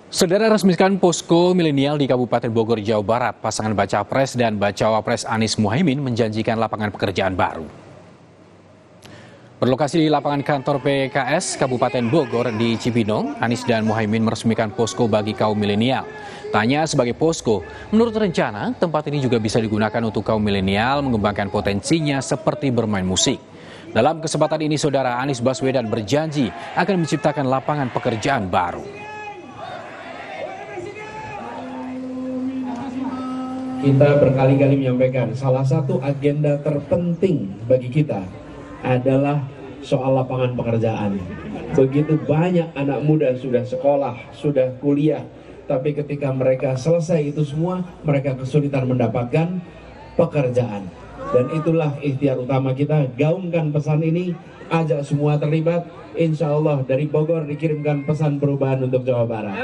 Saudara resmikan posko milenial di Kabupaten Bogor, Jawa Barat. Pasangan Baca Pres dan Bacawa Pres Anies Muhaimin menjanjikan lapangan pekerjaan baru. Berlokasi di lapangan kantor PKS Kabupaten Bogor di Cibinong, Anies dan Muhaimin meresmikan posko bagi kaum milenial. Tanya sebagai posko, menurut rencana, tempat ini juga bisa digunakan untuk kaum milenial mengembangkan potensinya seperti bermain musik. Dalam kesempatan ini, Saudara Anies Baswedan berjanji akan menciptakan lapangan pekerjaan baru. Kita berkali-kali menyampaikan salah satu agenda terpenting bagi kita adalah soal lapangan pekerjaan. Begitu banyak anak muda sudah sekolah, sudah kuliah, tapi ketika mereka selesai itu semua, mereka kesulitan mendapatkan pekerjaan. Dan itulah ikhtiar utama kita, gaungkan pesan ini, ajak semua terlibat. Insya Allah dari Bogor dikirimkan pesan perubahan untuk Jawa Barat.